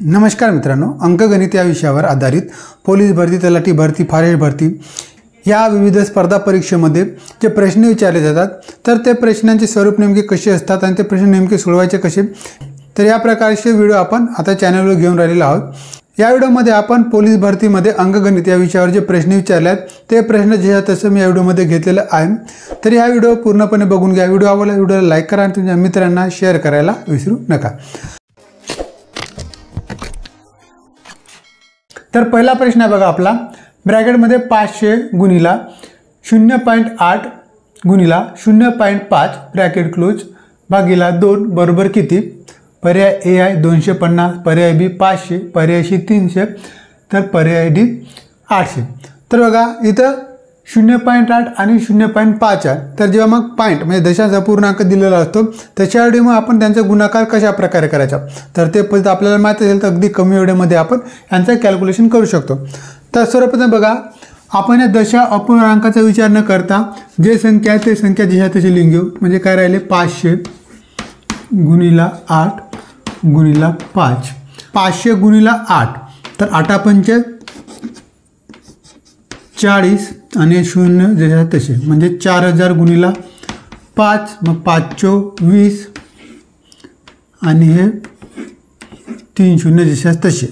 नमस्कार मित्रांनो, अंकगणित या विषयावर आधारित पोलीस भरती, तलाठी भरती, फॉरेस्ट भरती या विविध स्पर्धा परीक्षेमध्ये जे प्रश्न विचारले जातात तर ते प्रश्नांचे स्वरूप नेमके कसे असतात आणि ते प्रश्न नेमके सोडवायचे कसे, तर या प्रकारचे व्हिडिओ आपण आता चॅनलवर घेऊन राहिलेलो आहोत। या व्हिडिओमध्ये आपण पोलीस भरतीमध्ये अंकगणित या विषयावर जे प्रश्न विचारले आहेत ते प्रश्न जे तसं मी या व्हिडिओमध्ये घेतलेलं आहे। तर हा व्हिडिओ पूर्णपणे बघून घ्या। व्हिडिओ आवडला व्हिडिओला लाईक करा आणि तुमच्या मित्रांना शेअर करायला विसरू नका। तर पहिला प्रश्न आहे बघा आपला, ब्रॅकेटमध्ये 500 गुणिला 0.8 गुणिला 0.5 ब्रॅकेट क्लोज भागिला 2 बरोबर किती। पर्याय ए आहे 250, पर्याय बी 500, पर्याय सी 300, तर पर्याय डी 800। तर बघा इथं 0.8 आणि 0.5 आहे। तर जेव्हा मग पॉईंट म्हणजे दशांश अपूर्णांक दिलेला असतो त्याच्यावेळी मग आपण त्यांचा गुणाकार कशा प्रकारे करायचा, तर ते पद्धत आपल्याला माहीत असेल तर अगदी कमी वेळेमध्ये आपण यांचं कॅल्क्युलेशन करू शकतो। तर सर्वप्रथम बघा, आपण या दशा अपूर्णांकाचा विचार न करता जे संख्या आहे ते संख्या जशा तशी लिहून घेऊ। म्हणजे काय राहिले 500 गुणिला 8 गुणिला 5, 500 गुणिला 8, तर 8 पंचे 40 आणि 0 जशा तसे, म्हणजे 4000 गुणिला 5, मग 5 चौ 20 आणि हे 3 0 जशा तसे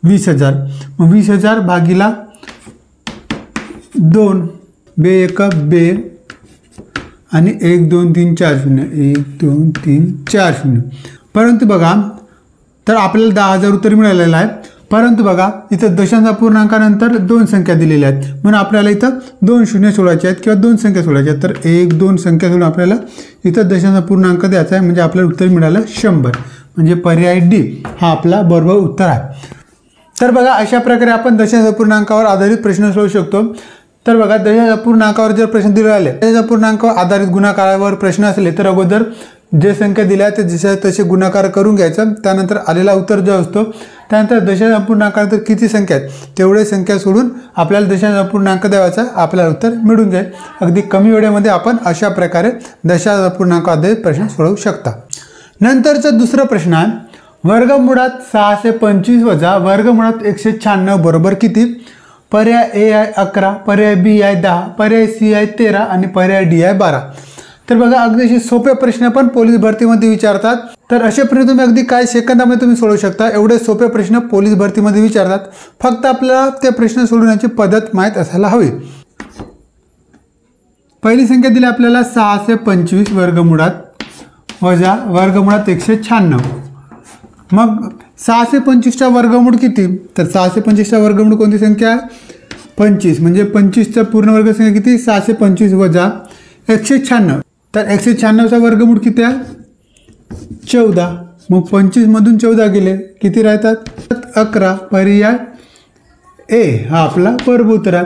20,000, मग 20,000 भागिला 2, बे एक बे आणि 1 2 3 4 0, 1 2 3 4 0। परंतु बघा, तर आपल्याला 10,000 उत्तर मिळालेलं आहे। परंतु बघा इथं दशांश अपूर्णांकानंतर 2 संख्या दिलेल्या आहेत, म्हणून आपल्याला इथं 2 शून्य सोडायचे आहेत किंवा 2 संख्या सोडायच्या आहेत। तर 1 2 संख्या सोडून आपल्याला इथं दशांश अपूर्णांक द्यायचा आहे, म्हणजे आपल्याला उत्तर मिळालं 100, म्हणजे पर्याय डी हा आपला बरोबर उत्तर आहे। तर बघा अशा प्रकारे आपण दशांश अपूर्णांकावर आधारित प्रश्न सोडवू शकतो। तर बघा दशांश अपूर्णांकावर जर प्रश्न दिले आले, दशांश अपूर्णांकावर आधारित गुणाकारावर प्रश्न असले तर अगोदर जे संख्या दिल्या ते जशा तसे गुणाकार करून घ्यायचं। त्यानंतर आलेला उत्तर जो असतो त्यानंतर दशांश अपूर्णांकात किती संख्या आहेत तेवढे संख्या सोडून आपल्याला दशांश अपूर्णांक द्यायचा, आपल्याला उत्तर मिळून जाईल। अगदी कमी वेळेमध्ये आपण अशा प्रकारे दशांश अपूर्णांक आधारित प्रश्न सोडवू शकता। नंतरचा दुसरा प्रश्न आहे, वर्गमुळात 625 वजा वर्गमुळात 196 बरोबर किती। पर्याय ए आहे 11, पर्याय बी आहे 10, पर्याय सी आहे 13 आणि पर्याय डी आहे 12। तर बघा अगदी सोपे प्रश्न पण पोलीस भरतीमध्ये विचारतात। तर असे प्रश्न तुम्ही अगदी काही सेकंदामध्ये तुम्ही सोडवू शकता। एवढे सोपे प्रश्न पोलीस भरतीमध्ये विचारतात, फक्त आपल्याला ते प्रश्न सोडवण्याची पद्धत माहीत असायला हवी। पहिली संख्या दिली आपल्याला 625 वर्गमुळात वजा वर्गमुळात 196। मग 625चा वर्गमूळ किती, तर 625चा वर्गमूळ कोणती संख्या 25, म्हणजे 25चा पूर्ण वर्ग संख्या किती 625 वजा 196। तर 196चा वर्गमूळ किती आहे 14, मग 25 मधून 14 गेले किती राहतात 11, पर्याय ए हा आपला बरोबर उत्तर आहे।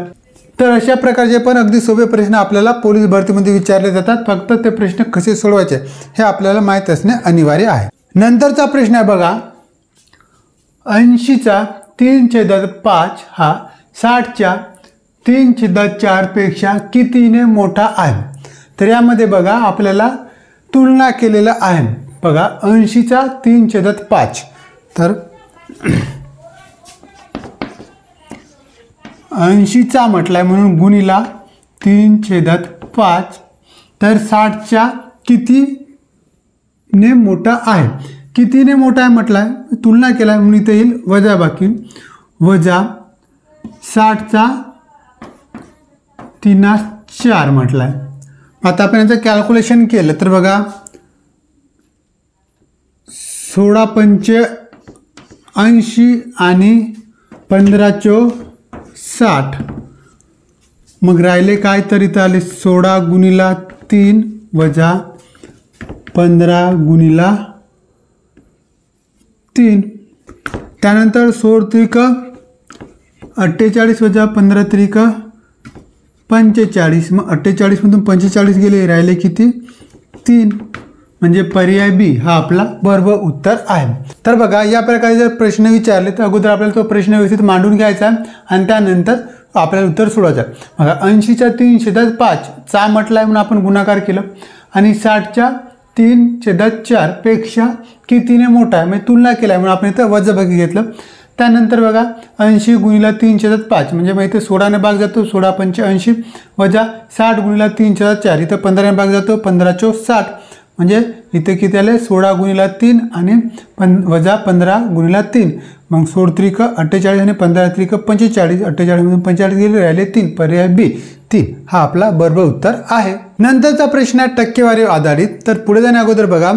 तर अशा प्रकारचे पण अगदी सोपे प्रश्न आपल्याला पोलीस भरतीमध्ये विचारले जातात, फक्त ते प्रश्न कसे सोडवायचे हे आपल्याला माहीत असणे अनिवार्य आहे। नंतरचा प्रश्न आहे बघा, 80चा 3/5 हा 60च्या 3/4 पेक्षा कितीने मोठा आहे। तर यामध्ये बघा आपल्याला तुलना केलेलं आहे। बघा 80चा 3/5, तर 80चा म्हटलाय म्हणून गुणिला 3/5, तर 60च्या कितीने मोठा आहे। कितीने मोठा आहे म्हटलाय, तुलना केलाय म्हणून इथे येईल वजा बाकी, वजा 60चा 3/4 म्हटलाय। आता आपण याचं कॅल्क्युलेशन केलं तर बघा 16 पंचे 80 आणि 15 चौ 60, मग राहिले काय, तर इथं आले 16 गुणिला 3 वजा 15 गुणिला 3, त्यानंतर 16 त्रिक 48 वजा 15 त्रिक 45, मग 48 मधून 45 गेले राहिले किती 3, म्हणजे पर्याय बी हा आपला बरोबर उत्तर आहे। तर बघा या प्रकारे जर प्रश्न विचारले तर अगोदर आपल्याला तो प्रश्न व्यवस्थित मांडून घ्यायचा आणि त्यानंतर आपल्याला उत्तर सोडवायचं। बघा 80च्या 3/5 चा म्हटलाय म्हणून आपण गुणाकार केलं आणि 60च्या 3/4 पेक्षा कितीने मोठा आहे, म्हणजे तुलना केली आहे म्हणून आपण इथं वजाबाकी घेतलं. त्यानंतर बघा 80 गुणिले 3/5 म्हणजे मग इथे 16ने भाग जातो, 16 पंचे 80 वजा 60 गुणिले 3/4 इथं 15ने भाग जातो, 15 चौक 60 म्हणजे इथे किती आले 16 गुणिले 3 आणि वजा 15 गुणिले 3 मग 16 त्रिक 48 आणि 15 त्रिक 45 48 मधून 45 गेले राहिले 3 पर्याय बी 3 हा आपला बरोबर उत्तर आहे. नंतरचा प्रश्न आहे टक्केवारी आधारित. तर पुढे जाण्या अगोदर बघा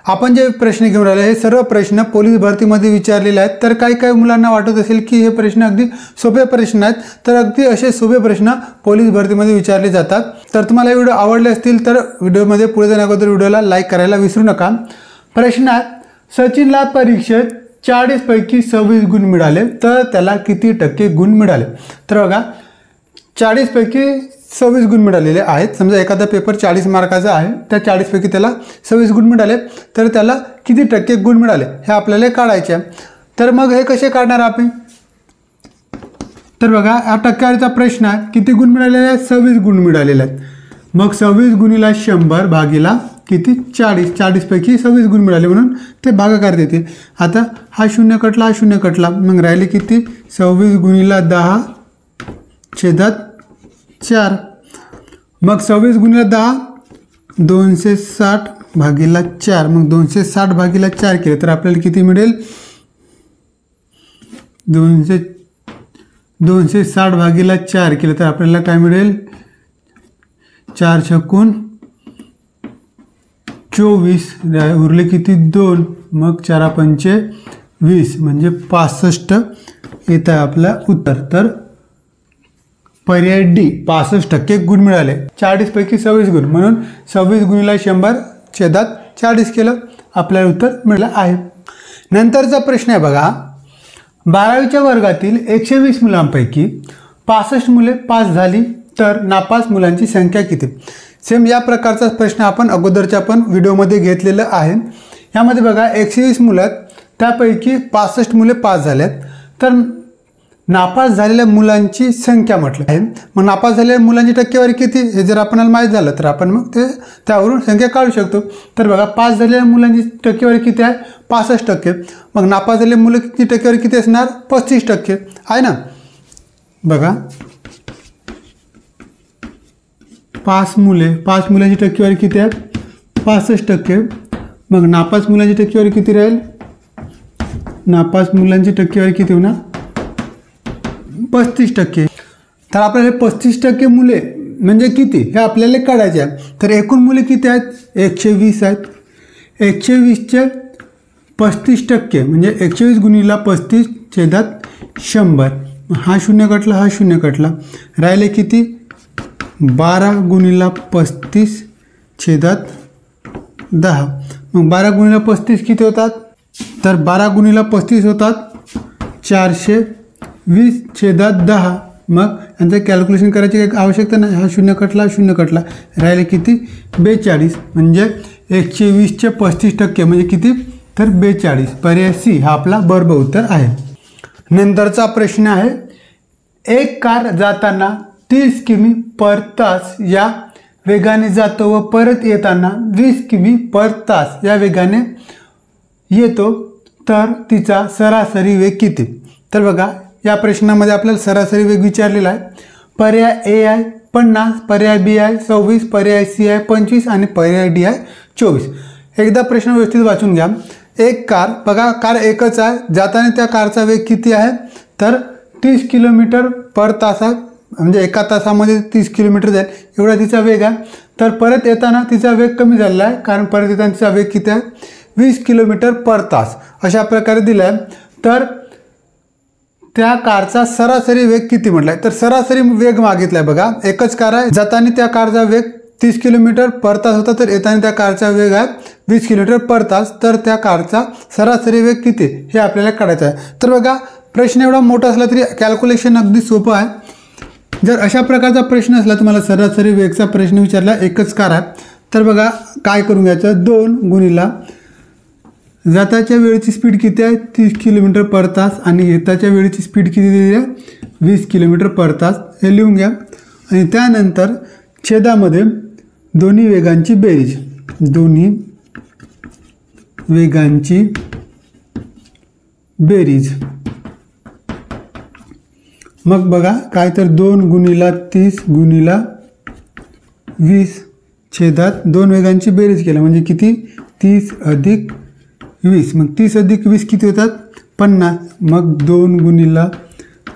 आपण जे प्रश्न घेऊन राहिले हे सर्व प्रश्न पोलीस भरतीमध्ये विचारलेले आहेत. तर काही काही मुलांना वाटत असेल की हे प्रश्न अगदी सोपे प्रश्न आहेत, तर अगदी असे सोपे प्रश्न पोलीस भरतीमध्ये विचारले जातात. तर तुम्हाला हे व्हिडिओ आवडले असतील तर व्हिडिओमध्ये पुढे जाण्या अगोदर व्हिडिओला लाईक करायला विसरू नका. प्रश्नात सचिनला परीक्षेत 40 पैकी 26 गुण मिळाले तर त्याला किती टक्के गुण मिळाले. तर बघा 40 पैकी 26 गुण मिळालेले आहेत. समजा एखादा पेपर 40 मार्काचा आहे, त्या 40 पैकी त्याला 26 गुण मिळाले तर त्याला किती टक्के गुण मिळाले हे आपल्याला काढायचे आहे. तर मग हे कसे काढणार आपण. तर बघा हा टक्केवारीचा प्रश्न आहे, किती गुण मिळालेले आहेत 26 गुण मिळालेले आहेत. मग 26 गुणिले 100 भागीला किती 40 40 पैकी 26 गुण मिळाले म्हणून ते भागाकार देते. आता हा शून्य कटला हा शून्य कटला मग राहिले किती 26 गुणिले 10/4 मग 26 गुणिले 10 260 भागीला 4 मग 260 भागीला 4 केले तर आपल्याला किती मिळेल 260 भागीला 4 केले तर आपल्याला काय मिळेल 4 छकून 24 उरले किती 2 मग 4 पंचे 20 म्हणजे 65 येत आहे आपला उत्तर. तर पर्याय डी 65 टक्के गुण मिळाले. 40 पैकी 26 गुण म्हणून 26 गुणिले 100/40 केलं आपल्याला उत्तर मिळालं आहे. नंतरचा प्रश्न आहे बघा 12वीच्या वर्गातील 120 मुलांपैकी 65 मुले पास झाली तर नापास मुलांची संख्या किती. सेम या प्रकारचा प्रश्न आपण अगोदरच्या पण व्हिडिओमध्ये घेतलेला आहे. यामध्ये बघा 120 मुलं त्यापैकी 65 मुले पास झाल्यात तर नापास झालेल्या मुलांची संख्या म्हटलं आहे. मग नापास झालेल्या मुलांची टक्केवारी किती हे जर आपल्याला माहीत झालं तर आपण मग ते त्यावरून संख्या काढू शकतो. तर बघा पास झालेल्या मुलांची टक्केवारी किती आहे 65%. मग नापास झालेल्या मुलांची टक्केवारी किती असणार 35% आहे ना. बघा 5 मुलांची टक्केवारी किती आहे 65%. मग नापास मुलांची टक्केवारी किती राहील नापास मुलांची टक्केवारी किती होणार 35%. तर आपल्याला 35% मुले म्हणजे किती हे आपल्याला काढायचे आहे. तर एकूण मुले किती आहेत 120 आहेत. 120चे 35% म्हणजे 120 गुणिले 35/100 हा शून्य कटला हा शून्य कटला राहिले किती 12 गुणिले 35/10 मग 12 गुणिले 35 किती होतात तर 12 गुणिले 35 होतात 420/10 मग यांचं कॅल्क्युलेशन करायची काही आवश्यकता नाही. हा शून्य कटला शून्य कटला राहिले किती 42 म्हणजे 120चे 35% म्हणजे किती तर 42 पर्याय सी हा आपला बरोबर उत्तर आहे. नंतरचा प्रश्न आहे एक कार जाताना 30 किमी/तास या वेगाने जातो व परत येताना 20 किमी/तास या वेगाने येतो तर तिचा सरासरी वेग किती. तर बघा या प्रश्नामध्ये आपल्याला सरासरी वेग विचारलेला आहे. पर्याय ए आहे 50 पर्याय बी आहे 26 पर्याय सी आहे 25 आणि पर्याय डी आहे 24. एकदा प्रश्न व्यवस्थित वाचून घ्या. एक कार बघा कार एकच आहे जाताना त्या कारचा वेग किती आहे तर 30 किलोमीटर/तास आहे म्हणजे एका तासामध्ये 30 किलोमीटर जाईल एवढा तिचा वेग आहे. तर परत येताना तिचा वेग कमी झालेला आहे कारण परत येताना तिचा वेग किती आहे 20 किलोमीटर/तास अशा प्रकारे दिला आहे. तर त्या कारचा सरासरी वेग किती म्हटलाय तर सरासरी वेग मागितलाय. बघा एकच कार आहे जाताना त्या कारचा वेग 30 किलोमीटर/तास होता तर येताना त्या कारचा वेग आहे 20 किलोमीटर/तास. तर त्या कारचा सरासरी वेग किती हे आपल्याला काढायचं आहे. तर बघा प्रश्न एवढा मोठा असला तरी कॅल्क्युलेशन अगदी सोपं आहे. जर अशा प्रकारचा प्रश्न असला तुम्हाला सरासरी वेगचा प्रश्न विचारला एकच कार आहे तर बघा काय करून घ्यायचं 2 गुणिला जाताच्या वेळेची स्पीड किती आहे 30 किलोमीटर/तास आणि येताच्या वेळेची स्पीड किती दिली आहे 20 किलोमीटर/तास हे लिहून घ्या. आणि त्यानंतर छेदामध्ये दोन्ही वेगांची बेरीज दोन्ही वेगांची बेरीज. मग बघा काय तर 2 गुणिला 30 गुणिला 20 छेदात 2 वेगांची बेरीज केलं म्हणजे किती 30 अधिक 20. मग 30 अधिक 20 किती होतात 50. मग 2 गुणिला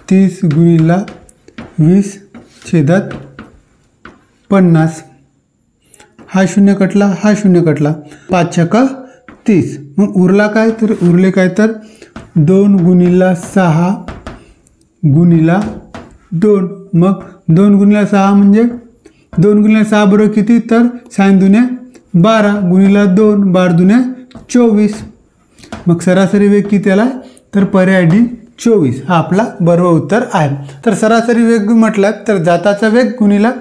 30 गुणिला 20 छेदात 50. हा 0 कटला हा 0 कटला 5 छक्का 30. मग उरला काय तर उरले काय तर 2 गुणिला 6 गुणिला 2. मग 2 गुणिला 6 म्हणजे 2 गुणिला 6 बरोबर किती तर 6 दुने 12 गुणिला 2 12 दुने 24. मग सरासरी वेग किती आला तर पर्याय डी 24 हा आपला बरोबर उत्तर आहे. तर सरासरी वेग म्हटलं तर जाताचा वेग गुणिला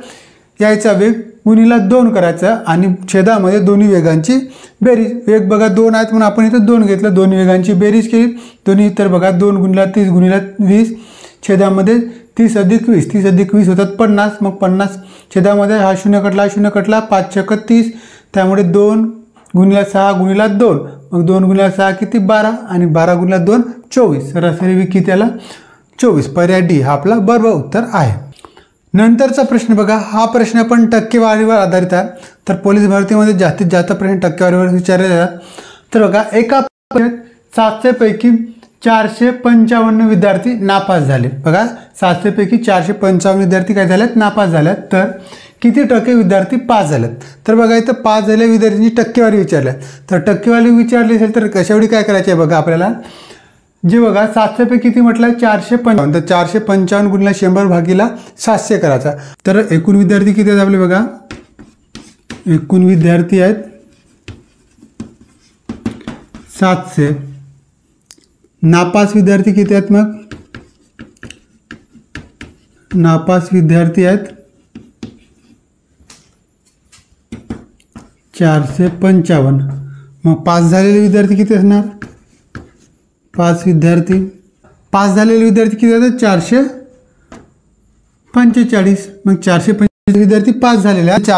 यायचा वेग गुणिला 2 करायचा आणि छेदामध्ये दोन्ही वेगांची बेरीज. वेग बघा 2 आहेत म्हणून आपण इथं 2 घेतलं. दोन्ही वेगांची बेरीज केली दोन्ही. तर बघा 2 गुणिला 30 गुणिला 20 छेदामध्ये 30 अधिक 20 30 अधिक 20 होतात 50. मग 50 छेदामध्ये हा 0 कटला हा 0 कटला 5 छक्का 30. त्यामुळे 2 गुणिला 6 गुणिला 2. मग 2 गुणिला 6 किती 12 आणि 12 गुणिला 2 24. सरासरी वेग किती आला 24. पर्याय डी हा आपला बरोबर उत्तर आहे. नंतरचा प्रश्न बघा. हा प्रश्न पण टक्केवारीवर आधारित आहे. तर पोलीस भरतीमध्ये जास्तीत जास्त प्रश्न टक्केवारीवर विचारले जातात. तर बघा एका 700 पैकी 455 विद्यार्थी नापास झाले. बघा 700 पैकी 455 विद्यार्थी काय झालेत नापास झाल्यात. तर किती टक्के विद्यार्थी पास झालेत. तर बघा इथं पास झालेल्या विद्यार्थ्यांची टक्केवारी विचारल्या. तर टक्केवारी विचारली असेल तर कशावेळी काय करायचे आहे बघा आपल्याला. जे बघा 700 पैकी किती म्हटलं 455. तर 455 गुणिला 100 भागीला 700 करायचा. तर एकूण विद्यार्थी किती आहेत आपले बघा. एकूण विद्यार्थी आहेत 700. नापास विद्यार्थी किती आहेत मग नापास विद्यार्थी आहेत 455. मग पास झालेले विद्यार्थी किती असणार 5 विद्यार्थी. पास झालेले विद्यार्थी किती आहेत 445. मग 445 विद्यार्थी पास झालेले आहेत.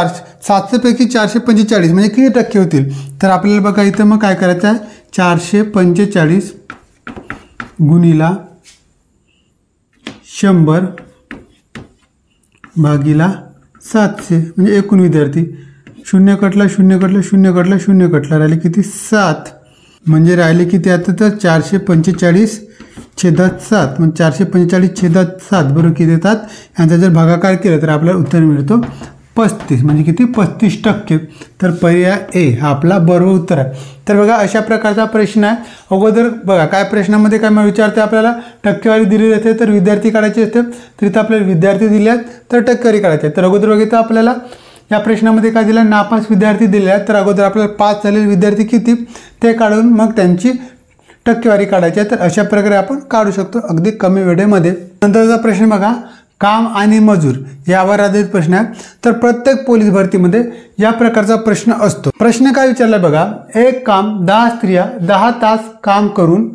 700 पैकी 445 म्हणजे किती टक्के होतील. तर आपल्याला बघा इथं मग काय करायचं आहे 445 गुणिला 100 भागीला 700 म्हणजे एकूण विद्यार्थी. 0 कटला 0 कटला 0 कटला 0 कटला राहिले किती 7. म्हणजे राहिले किती आता तर 445 छेदात 7. मग 445 छेदात 7 बरोबर किती येतात. यांचा जर भागाकार केला तर आपल्याला उत्तर मिळतो 35 म्हणजे किती 35%. तर पर्याय ए हा आपला बरोबर उत्तर आहे. तर बघा अशा प्रकारचा प्रश्न आहे. अगोदर बघा काय प्रश्नामध्ये काय विचारते आपल्याला टक्केवारी दिलेली असते तर विद्यार्थी काढायचे असते. तर इथं आपल्याला विद्यार्थी दिले आहेत तर टक्केवारी काढायची आहे. तर अगोदर बघितलं आपल्याला या प्रश्नामध्ये काय दिलं नापास विद्यार्थी दिले आहेत. तर अगोदर आपल्याला पास झालेले विद्यार्थी किती ते काढून मग त्यांची टक्केवारी काढायची आहे. तर अशा प्रकारे आपण काढू शकतो अगदी कमी वेळेमध्ये. नंतरचा प्रश्न बघा काम आणि मजूर यावर आधारित प्रश्न आहे. तर प्रत्येक पोलीस भरतीमध्ये या प्रकारचा प्रश्न असतो. प्रश्न काय विचारला बघा. एक काम 10 स्त्रिया 10 तास काम करून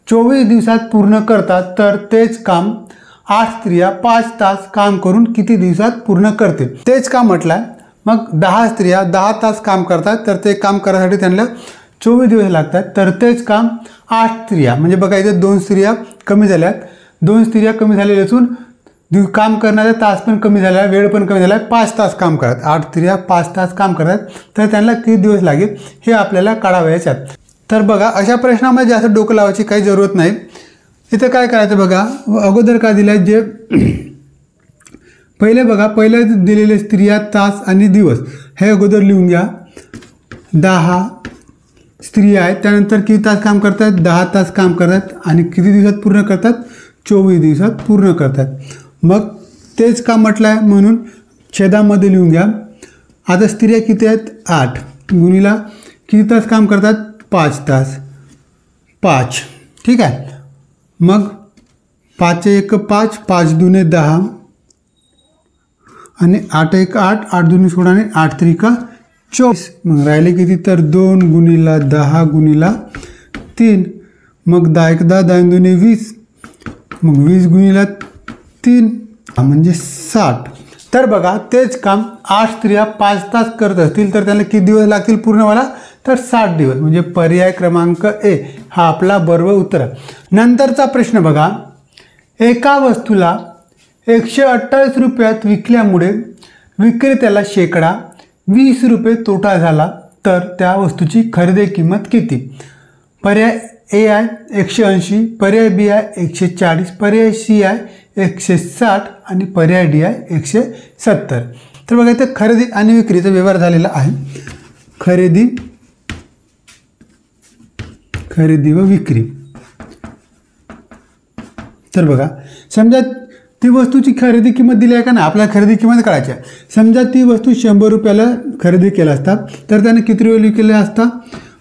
24 दिवसात पूर्ण करतात तर तेच काम 8 स्त्रिया 5 तास काम करून किती दिवसात पूर्ण करतील. तेच काम म्हटलं आहे. मग 10 स्त्रिया 10 तास काम करतात तर ते काम करायसाठी त्यांना 24 दिवस लागतात. तर तेच काम 8 स्त्रिया म्हणजे बघा इथे 2 स्त्रिया कमी झाल्यात. 2 स्त्रिया कमी झालेल्या असून काम करणारे तास पण कमी झाला वेळ पण कमी झाला 5 तास काम करतात. 8 स्त्रिया 5 तास काम करतात तर त्यांना किती दिवस लागेल हे आपल्याला काढावयाचे आहेत. तर बघा अशा प्रश्नामध्ये जास्त डोकं लावायची काही जरूरत नाही. इथं काय करायचं बघा अगोदर काय दिलं आहे जे पहिले बघा पहिले दिलेले स्त्रिया तास आणि दिवस हे अगोदर लिहून घ्या. 10 स्त्रिया आहेत त्यानंतर किती तास काम करतात 10 तास काम करतात आणि किती दिवसात पूर्ण करतात 24 दिवसात पूर्ण करतात. मग तेच काम म्हटलं आहे म्हणून छेदामध्ये लिहून घ्या. आता स्त्रिया किती आहेत 8 गुणिला किती तास काम करतात 5 तास 5 ठीक आहे. मग 5 1 5 5 दुने 10 आणि 8 1 8 8 दुने 16 आणि 8 3 24. मग राहिले किती तर 2 गुणिला 10 गुणिला 3. मग 10 1 10 10 दुने 20. मग 20 गुणिला 3 म्हणजे 60. तर बघा तेच काम 8 स्त्रिया 5 तास करत असतील तर त्यांना किती दिवस लागतील पूर्ण मला तर 60 दिवस, म्हणजे पर्याय क्रमांक ए हा आपला बरोबर उत्तर आहे. नंतरचा प्रश्न बघा, एका वस्तूला 128 रुपयात विकल्यामुळे विक्रेत्याला शेकडा 20 रुपये तोटा झाला, तर त्या वस्तूची खरेदी किंमत किती? पर्याय ए आहे 180, पर्याय बी आहे 140, पर्याय सी आहे 160 आणि पर्याय डी आहे 170. तर बघा इथं खरेदी आणि विक्रीचा व्यवहार झालेला आहे. खरेदी व विक्री. तर बघा, समजा ती वस्तूची खरेदी किंमत दिली आहे का नाही, आपल्याला खरेदी किंमत काढायची आहे. समजा ती वस्तू 100 रुपयाला खरेदी केला असता, तर त्याने किती रुपये विकलेला असता?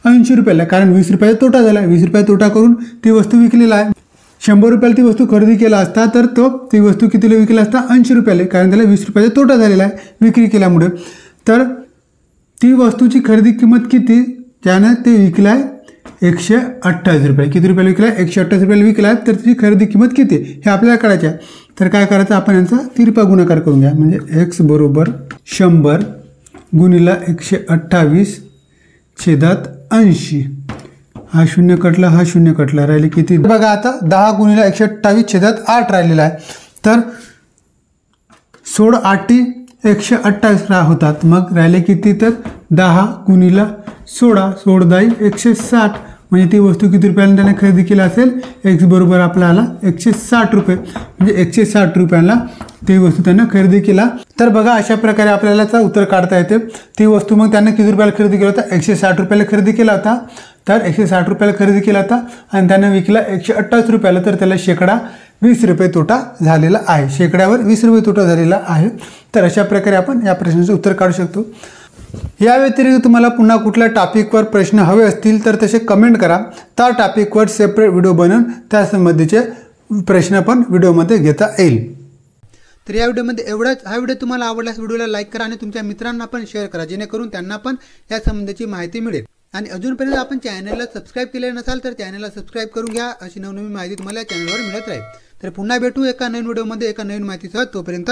80 रुपयाला, कारण 20 रुपयाचा तोटा झाला. 20 रुपये तोटा करून ती वस्तू विकलेला आहे. 100 रुपयाला ती वस्तू खरेदी केला असता, तर ती वस्तू कितीला विकला असता? 80 रुपयाला, कारण त्याला 20 रुपयाचा तोटा झालेला आहे विक्री केल्यामुळे. तर ती वस्तूची खरेदी किंमत किती? त्यानं ते विकला आहे 128 रुपये. किती रुपयाला विकला आहे? 128 रुपयाला विकला आहे. तर त्याची खरेदी किंमत किती हे आपल्याला काढायची आहे. तर काय करायचं, आपण यांचा तिरपा गुणाकार करून घ्या. म्हणजे x बरोबर 100 गुणिला 128 छेदात 80. हा शून्य कटला, हा शून्य कटला, राहिले किती? बघा आता 10 गुणिला 128 छेदात 8 राहिलेला आहे. तर 16 8 128 होतात. मग राहिले किती? तर 10 गुणिला 16, 16 160, म्हणजे ती वस्तू किती रुपयाला त्याने खरेदी केली असेल? एक्स बरोबर आपल्याला 160 रुपये, म्हणजे 160 रुपयाला ती वस्तू त्यांना खरेदी केला. तर बघा अशा प्रकारे आपल्याला उत्तर काढता येते. ती वस्तू मग त्यांना किती रुपयाला खरेदी केला होता? 160 रुपयाला खरेदी केला होता. तर 160 रुपयाला खरेदी केला होता आणि त्याने विकला 128 रुपयाला, तर त्याला शेकडा 20 रुपये तोटा झालेला आहे. शेकड्यावर 20 रुपये तोटा झालेला आहे. तर अशा प्रकारे आपण या प्रश्नाचं उत्तर काढू शकतो. या व्यतिरिक्त तुम्हाला पुन्हा कुठल्या टॉपिकवर प्रश्न हवे असतील तर तसे कमेंट करा. त्या टॉपिकवर सेपरेट व्हिडिओ बनवून त्यासंबंधीचे प्रश्न पण व्हिडिओमध्ये घेता येईल. तर या व्हिडिओमध्ये एवढंच. हा व्हिडिओ तुम्हाला आवडल्यास व्हिडिओला लाईक करा आणि तुमच्या मित्रांना पण शेअर करा, जेणेकरून त्यांना पण या संबंधीची माहिती मिळेल. आणि अजूनपर्यंत आपण चॅनलला सबस्क्राईब केले नसाल तर चॅनलला सबस्क्राईब करून घ्या. अशी नवनवीन माहिती तुम्हाला या चॅनलवर मिळत राहील. तर पुन्हा भेटू एका नवीन व्हिडिओमध्ये एका नवीन माहितीसह. तोपर्यंत